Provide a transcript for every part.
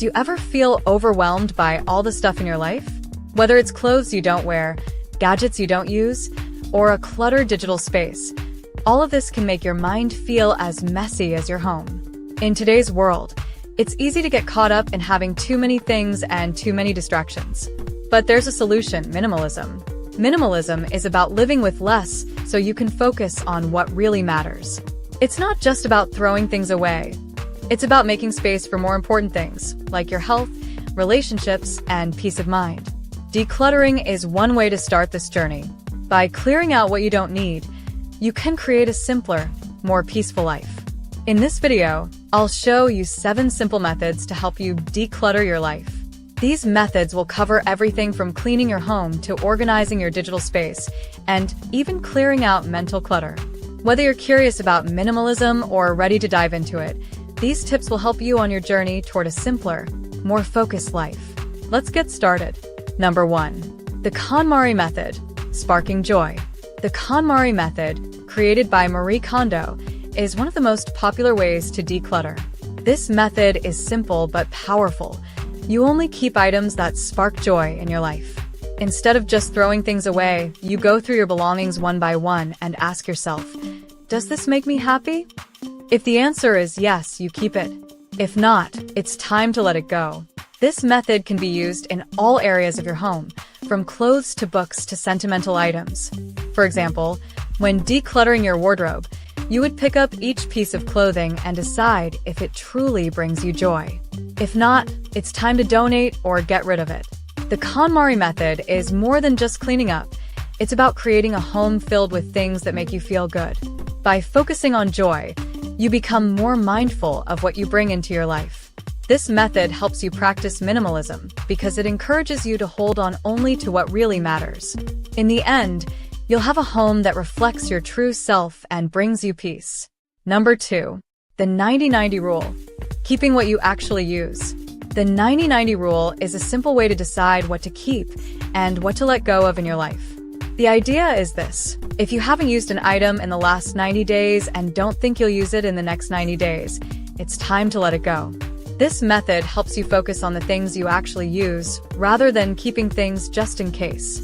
Do you ever feel overwhelmed by all the stuff in your life? Whether it's clothes you don't wear, gadgets you don't use, or a cluttered digital space, all of this can make your mind feel as messy as your home. In today's world, it's easy to get caught up in having too many things and too many distractions. But there's a solution: minimalism. Minimalism is about living with less so you can focus on what really matters. It's not just about throwing things away. It's about making space for more important things, like your health, relationships, and peace of mind. Decluttering is one way to start this journey. By clearing out what you don't need, you can create a simpler, more peaceful life. In this video, I'll show you 7 simple methods to help you declutter your life. These methods will cover everything from cleaning your home to organizing your digital space, and even clearing out mental clutter. Whether you're curious about minimalism or ready to dive into it, these tips will help you on your journey toward a simpler, more focused life. Let's get started. Number 1. The KonMari Method, Sparking Joy. The KonMari Method, created by Marie Kondo, is one of the most popular ways to declutter. This method is simple but powerful. You only keep items that spark joy in your life. Instead of just throwing things away, you go through your belongings one by one and ask yourself, does this make me happy? If the answer is yes, you keep it. If not, it's time to let it go. This method can be used in all areas of your home, from clothes to books to sentimental items. For example, when decluttering your wardrobe, you would pick up each piece of clothing and decide if it truly brings you joy. If not, it's time to donate or get rid of it. The KonMari Method is more than just cleaning up. It's about creating a home filled with things that make you feel good. By focusing on joy, you become more mindful of what you bring into your life. This method helps you practice minimalism because it encourages you to hold on only to what really matters. In the end, you'll have a home that reflects your true self and brings you peace. Number 2. The 90-90 Rule, Keeping what you actually use. The 90-90 Rule is a simple way to decide what to keep and what to let go of in your life. The idea is this: if you haven't used an item in the last 90 days and don't think you'll use it in the next 90 days, it's time to let it go. This method helps you focus on the things you actually use rather than keeping things just in case.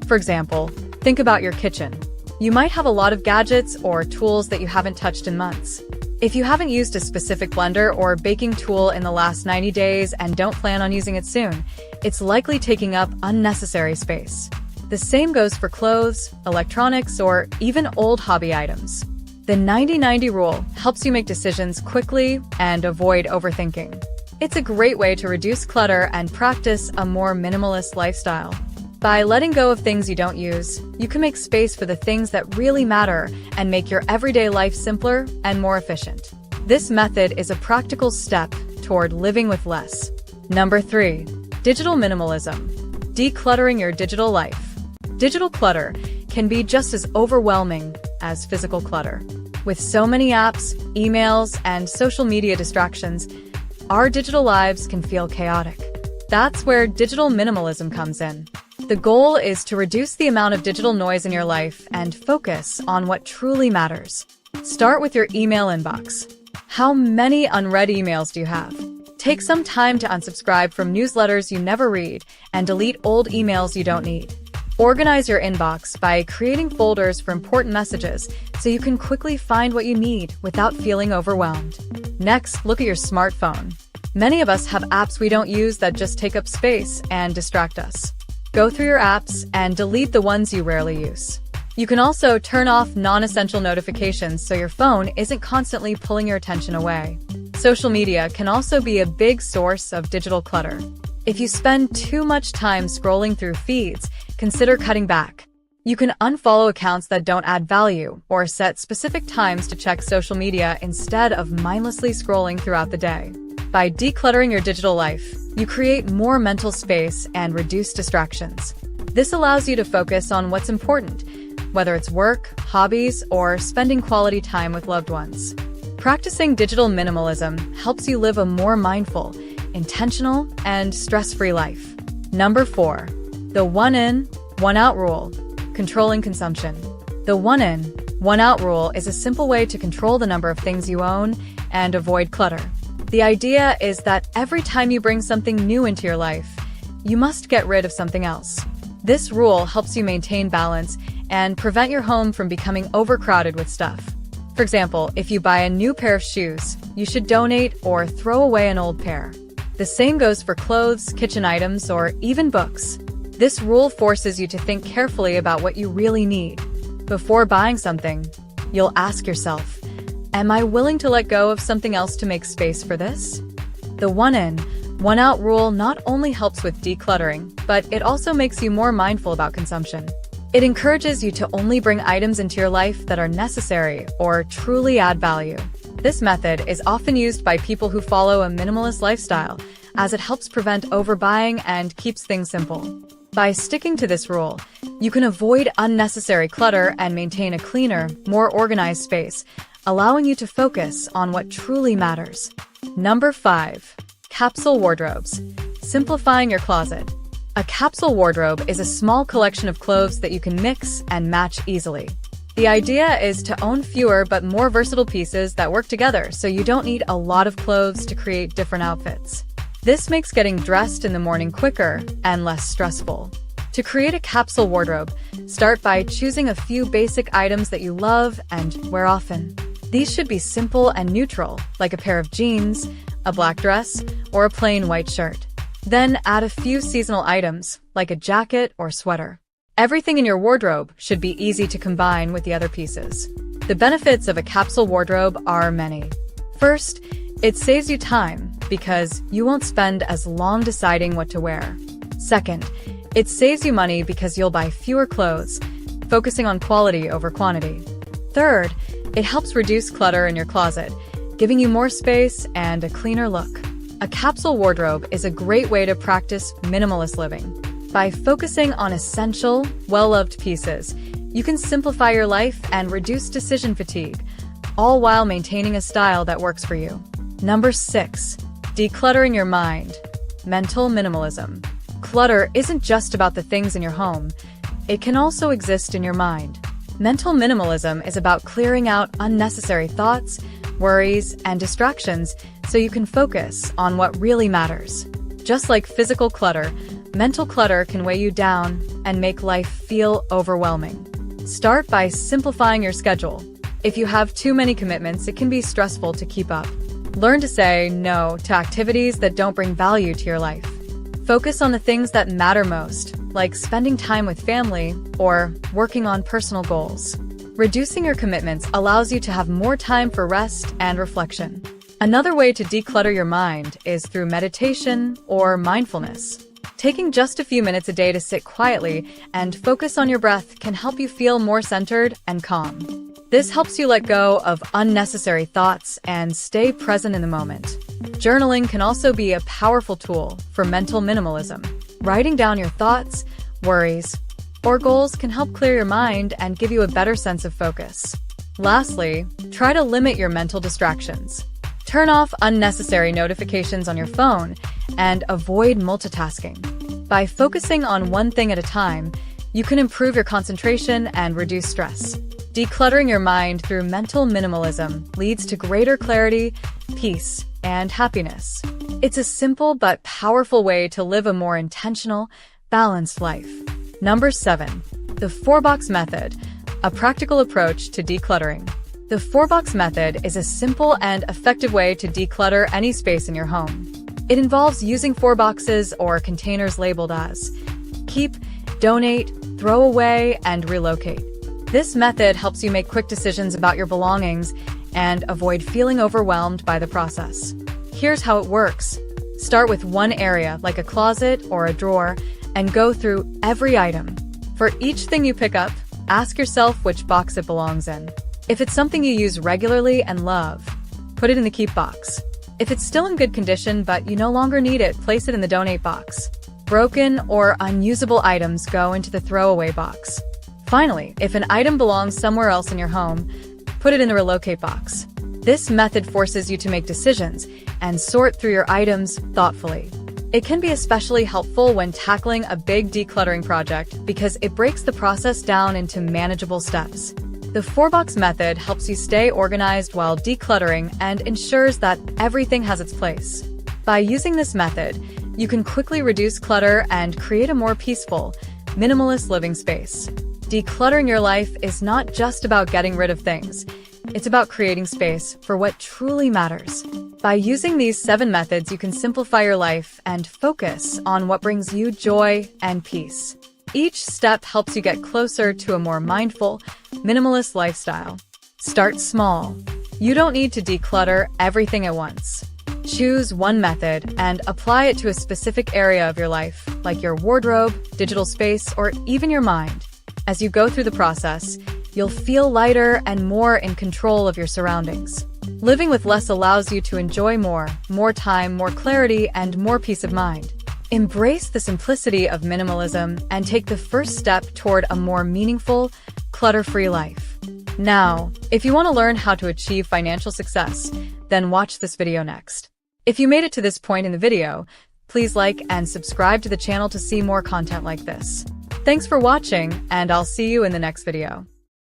For example, think about your kitchen. You might have a lot of gadgets or tools that you haven't touched in months. If you haven't used a specific blender or baking tool in the last 90 days and don't plan on using it soon, it's likely taking up unnecessary space. The same goes for clothes, electronics, or even old hobby items. The 90-90 Rule helps you make decisions quickly and avoid overthinking. It's a great way to reduce clutter and practice a more minimalist lifestyle. By letting go of things you don't use, you can make space for the things that really matter and make your everyday life simpler and more efficient. This method is a practical step toward living with less. Number 3. Digital minimalism, decluttering your digital life. Digital clutter can be just as overwhelming as physical clutter. With so many apps, emails, and social media distractions, our digital lives can feel chaotic. That's where digital minimalism comes in. The goal is to reduce the amount of digital noise in your life and focus on what truly matters. Start with your email inbox. How many unread emails do you have? Take some time to unsubscribe from newsletters you never read and delete old emails you don't need. Organize your inbox by creating folders for important messages so you can quickly find what you need without feeling overwhelmed. Next, look at your smartphone. Many of us have apps we don't use that just take up space and distract us. Go through your apps and delete the ones you rarely use. You can also turn off non-essential notifications so your phone isn't constantly pulling your attention away. Social media can also be a big source of digital clutter. If you spend too much time scrolling through feeds, consider cutting back. You can unfollow accounts that don't add value or set specific times to check social media instead of mindlessly scrolling throughout the day. By decluttering your digital life, you create more mental space and reduce distractions. This allows you to focus on what's important, whether it's work, hobbies, or spending quality time with loved ones. Practicing digital minimalism helps you live a more mindful, intentional, and stress-free life. Number 4. The one-in, one-out rule, controlling consumption. The one-in, one-out rule is a simple way to control the number of things you own and avoid clutter. The idea is that every time you bring something new into your life, you must get rid of something else. This rule helps you maintain balance and prevent your home from becoming overcrowded with stuff. For example, if you buy a new pair of shoes, you should donate or throw away an old pair. The same goes for clothes, kitchen items, or even books. This rule forces you to think carefully about what you really need. Before buying something, you'll ask yourself, am I willing to let go of something else to make space for this? The one in, one out rule not only helps with decluttering, but it also makes you more mindful about consumption. It encourages you to only bring items into your life that are necessary or truly add value. This method is often used by people who follow a minimalist lifestyle, as it helps prevent overbuying and keeps things simple. By sticking to this rule, you can avoid unnecessary clutter and maintain a cleaner, more organized space, allowing you to focus on what truly matters. Number 5. Capsule wardrobes. Simplifying your closet. A capsule wardrobe is a small collection of clothes that you can mix and match easily. The idea is to own fewer but more versatile pieces that work together, so you don't need a lot of clothes to create different outfits. This makes getting dressed in the morning quicker and less stressful. To create a capsule wardrobe, start by choosing a few basic items that you love and wear often. These should be simple and neutral, like a pair of jeans, a black dress, or a plain white shirt. Then add a few seasonal items, like a jacket or sweater. Everything in your wardrobe should be easy to combine with the other pieces. The benefits of a capsule wardrobe are many. First, it saves you time because you won't spend as long deciding what to wear. Second, it saves you money because you'll buy fewer clothes, focusing on quality over quantity. Third, it helps reduce clutter in your closet, giving you more space and a cleaner look. A capsule wardrobe is a great way to practice minimalist living. By focusing on essential, well-loved pieces, you can simplify your life and reduce decision fatigue, all while maintaining a style that works for you. Number 6. Decluttering your mind. Mental minimalism. Clutter isn't just about the things in your home. It can also exist in your mind. Mental minimalism is about clearing out unnecessary thoughts, worries, and distractions so you can focus on what really matters. Just like physical clutter, mental clutter can weigh you down and make life feel overwhelming. Start by simplifying your schedule. If you have too many commitments, it can be stressful to keep up. Learn to say no to activities that don't bring value to your life. Focus on the things that matter most, like spending time with family or working on personal goals. Reducing your commitments allows you to have more time for rest and reflection. Another way to declutter your mind is through meditation or mindfulness. Taking just a few minutes a day to sit quietly and focus on your breath can help you feel more centered and calm. This helps you let go of unnecessary thoughts and stay present in the moment. Journaling can also be a powerful tool for mental minimalism. Writing down your thoughts, worries, or goals can help clear your mind and give you a better sense of focus. Lastly, try to limit your mental distractions. Turn off unnecessary notifications on your phone and avoid multitasking. By focusing on one thing at a time, you can improve your concentration and reduce stress. Decluttering your mind through mental minimalism leads to greater clarity, peace, and happiness. It's a simple but powerful way to live a more intentional, balanced life. Number 7. The 4-box method, a practical approach to decluttering. The 4-box method is a simple and effective way to declutter any space in your home. It involves using 4 boxes or containers labeled as keep, donate, throw away, and relocate. This method helps you make quick decisions about your belongings and avoid feeling overwhelmed by the process. Here's how it works. Start with one area, like a closet or a drawer, and go through every item. For each thing you pick up, ask yourself which box it belongs in. If it's something you use regularly and love, put it in the keep box. If it's still in good condition but you no longer need it, place it in the donate box. Broken or unusable items go into the throwaway box. Finally, if an item belongs somewhere else in your home, put it in the relocate box. This method forces you to make decisions and sort through your items thoughtfully. It can be especially helpful when tackling a big decluttering project because it breaks the process down into manageable steps. The 4-box method helps you stay organized while decluttering and ensures that everything has its place. By using this method, you can quickly reduce clutter and create a more peaceful, minimalist living space. Decluttering your life is not just about getting rid of things. It's about creating space for what truly matters. By using these 7 methods, you can simplify your life and focus on what brings you joy and peace. Each step helps you get closer to a more mindful, minimalist lifestyle. Start small. You don't need to declutter everything at once. Choose one method and apply it to a specific area of your life, like your wardrobe, digital space, or even your mind. As you go through the process, you'll feel lighter and more in control of your surroundings. Living with less allows you to enjoy more time, more clarity, and more peace of mind. Embrace the simplicity of minimalism and take the first step toward a more meaningful, clutter-free life. Now, if you want to learn how to achieve financial success, then watch this video next. If you made it to this point in the video, please like and subscribe to the channel to see more content like this. Thanks for watching, and I'll see you in the next video.